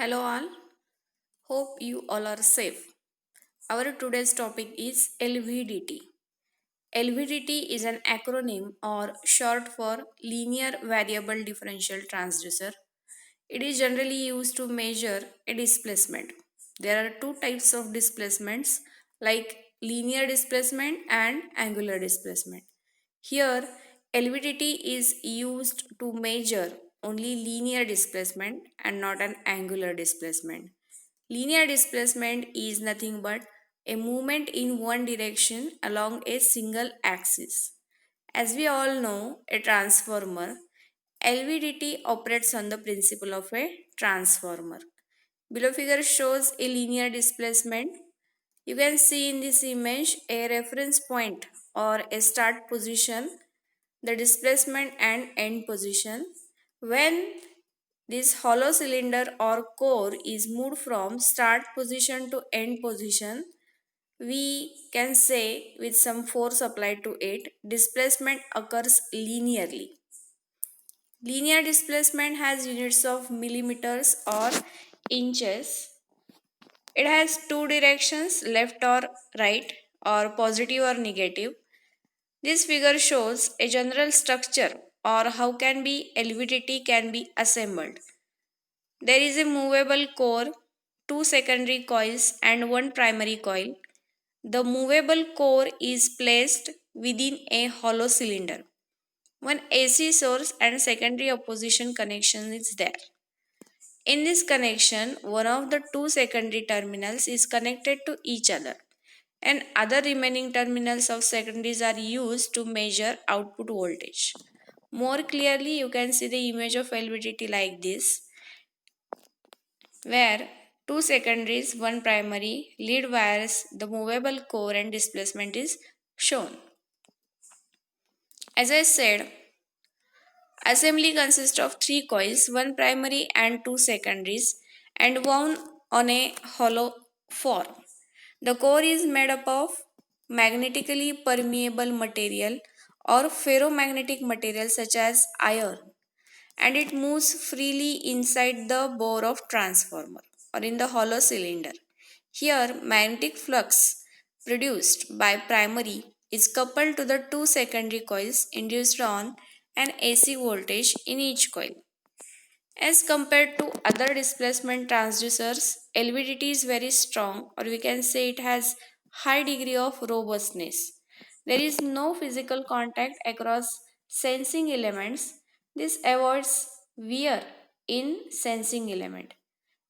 Hello all, hope you all are safe. Our today's topic is LVDT. LVDT is an acronym or short for Linear Variable Differential Transducer. It is generally used to measure a displacement. There are two types of displacements like linear displacement and angular displacement. Here, LVDT is used to measure only linear displacement and not an angular displacement. Linear displacement is nothing but a movement in one direction along a single axis. As we all know, a transformer, LVDT operates on the principle of a transformer. Below figure shows a linear displacement. You can see in this image a reference point or a start position, the displacement and end position. When this hollow cylinder or core is moved from start position to end position, we can say with some force applied to it, displacement occurs linearly. Linear displacement has units of millimeters or inches. It has two directions, left or right, or positive or negative. This figure shows a general structure or how can be LVDT can be assembled. There is a movable core, two secondary coils and one primary coil. The movable core is placed within a hollow cylinder. One AC source and secondary opposition connection is there. In this connection, one of the two secondary terminals is connected to each other and other remaining terminals of secondaries are used to measure output voltage. More clearly, you can see the image of LVDT like this, where two secondaries, one primary, lead wires, the movable core and displacement is shown. As I said, assembly consists of three coils, one primary and two secondaries, and wound on a hollow form. The core is made up of magnetically permeable material or ferromagnetic material such as iron, and it moves freely inside the bore of transformer or in the hollow cylinder. Here, magnetic flux produced by primary is coupled to the two secondary coils induced on an AC voltage in each coil. As compared to other displacement transducers, LVDT is very strong, or we can say it has high degree of robustness. There is no physical contact across sensing elements. This avoids wear in sensing element.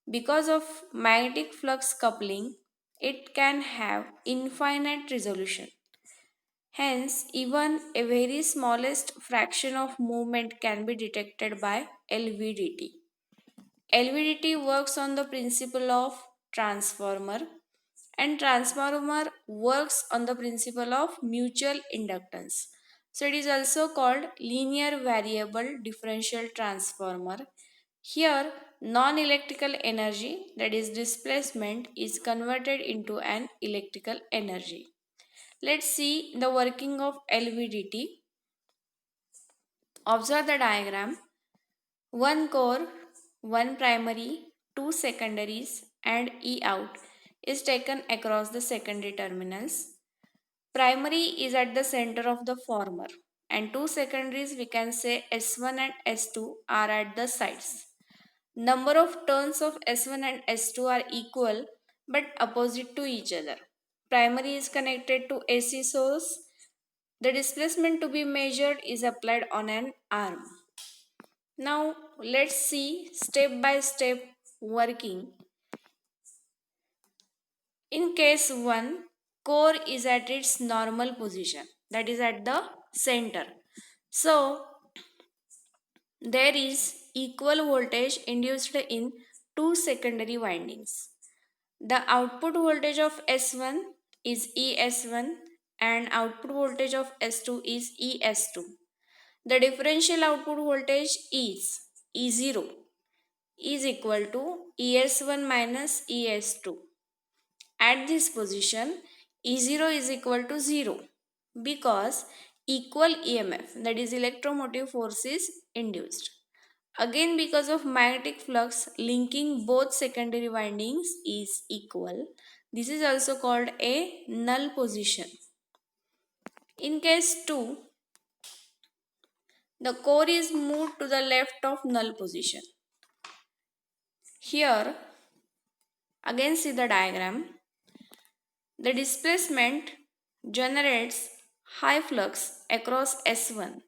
Because of magnetic flux coupling, it can have infinite resolution. Hence, even a very smallest fraction of movement can be detected by LVDT. LVDT works on the principle of transformer and transformer works on the principle of mutual inductance. So it is also called linear variable differential transformer. Here non-electrical energy, that is displacement, is converted into an electrical energy. Let's see the working of LVDT. Observe the diagram. One core, one primary, two secondaries, and E out is taken across the secondary terminals. Primary is at the center of the former, and two secondaries, we can say S1 and S2, are at the sides. Number of turns of S1 and S2 are equal but opposite to each other. Primary is connected to AC source. The displacement to be measured is applied on an arm. Now let's see step by step working. In case 1, core is at its normal position, that is at the center. So there is equal voltage induced in two secondary windings. The output voltage of S1 is ES1 and output voltage of S2 is ES2. The differential output voltage is E0 is equal to ES1 minus ES2. At this position, E0 is equal to 0 because equal EMF, that is electromotive force, is induced. Again, because of magnetic flux linking both secondary windings is equal, this is also called a null position. In case 2, the core is moved to the left of null position. Here, again see the diagram. The displacement generates high flux across S1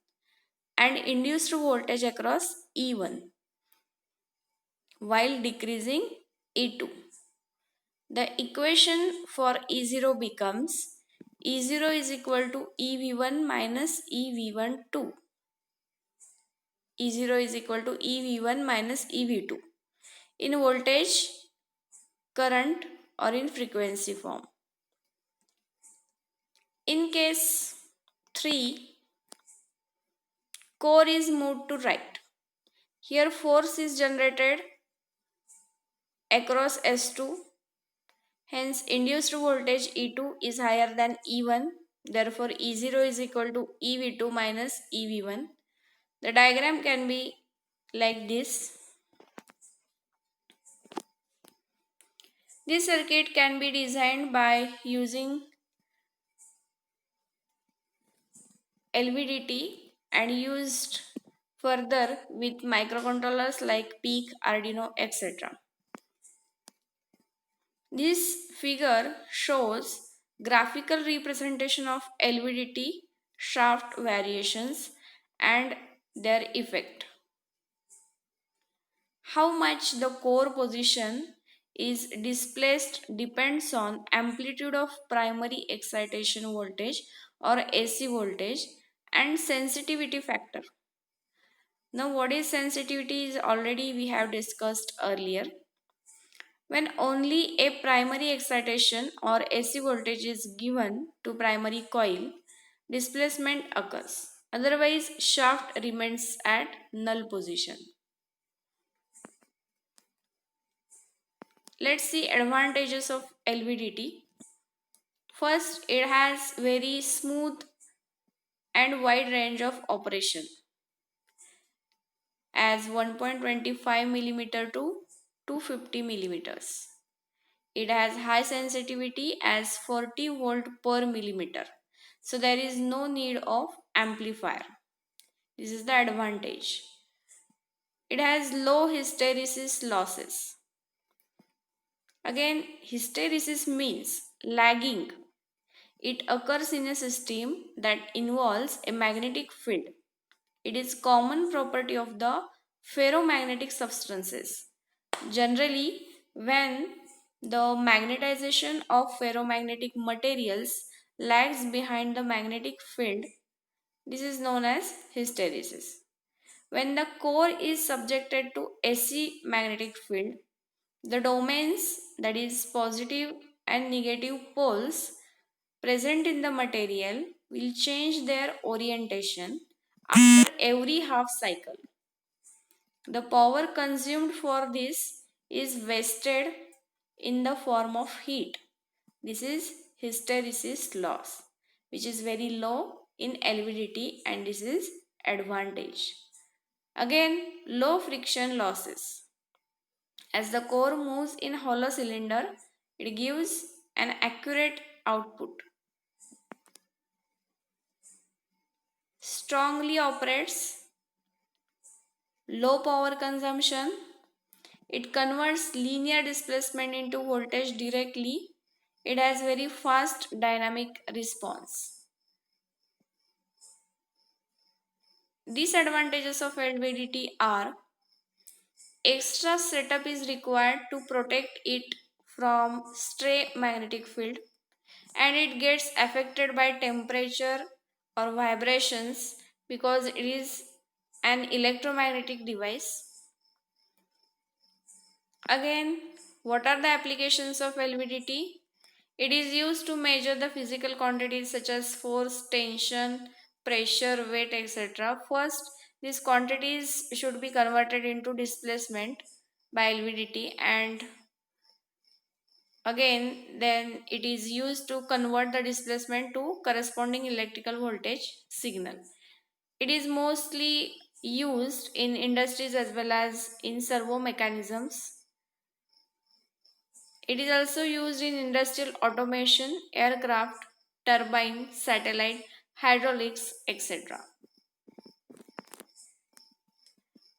and induced voltage across E1 while decreasing E2. The equation for E0 becomes E0 is equal to EV1 minus EV12. E0 is equal to EV1 minus EV2 in voltage, current or in frequency form. In case 3, core is moved to right. Here force is generated across S2. Hence induced voltage E2 is higher than E1. Therefore E0 is equal to EV2 minus EV1. The diagram can be like this. This circuit can be designed by using LVDT and used further with microcontrollers like PIC, Arduino, etc. This figure shows graphical representation of LVDT shaft variations and their effect. How much the core position is displaced depends on amplitude of primary excitation voltage or AC voltage and sensitivity factor. Now what is sensitivity is already we have discussed earlier. When only a primary excitation or AC voltage is given to primary coil, displacement occurs. Otherwise, shaft remains at null position. Let's see advantages of LVDT. First, it has very smooth and wide range of operation as 1.25 millimeter to 250 millimeters. It has high sensitivity as 40 volt per millimeter. So there is no need of amplifier. This is the advantage. It has low hysteresis losses. Again, hysteresis means lagging. It occurs in a system that involves a magnetic field. It is common property of the ferromagnetic substances. Generally, when the magnetization of ferromagnetic materials lags behind the magnetic field, this is known as hysteresis. When the core is subjected to AC magnetic field, the domains, that is positive and negative poles present in the material, will change their orientation after every half cycle. The power consumed for this is wasted in the form of heat. This is hysteresis loss, which is very low in LVDT, and this is advantage. Again, low friction losses. As the core moves in hollow cylinder, it gives an accurate output. Strongly operates, low power consumption. It converts linear displacement into voltage directly. It has very fast dynamic response. Disadvantages of LVDT are extra setup is required to protect it from stray magnetic field, and it gets affected by temperature or vibrations because it is an electromagnetic device. Again, what are the applications of LVDT? It is used to measure the physical quantities such as force, tension, pressure, weight, etc. First, these quantities should be converted into displacement by LVDT, and again then it is used to convert the displacement to corresponding electrical voltage signal. It is mostly used in industries as well as in servo mechanisms. It is also used in industrial automation, aircraft, turbine, satellite, hydraulics, etc.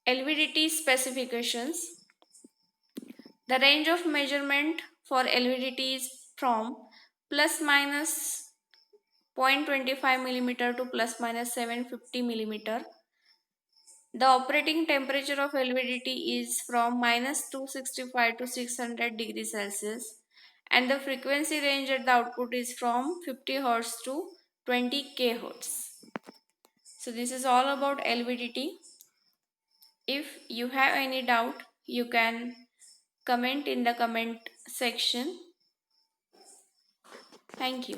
LVDT specifications. The range of measurement for LVDT is from plus minus 0.25 millimeter to plus minus 750 millimeter. The operating temperature of LVDT is from minus 265 to 600 degrees Celsius, and the frequency range at the output is from 50 Hz to 20 kHz. So this is all about LVDT. If you have any doubt, you can comment in the comment section. Thank you.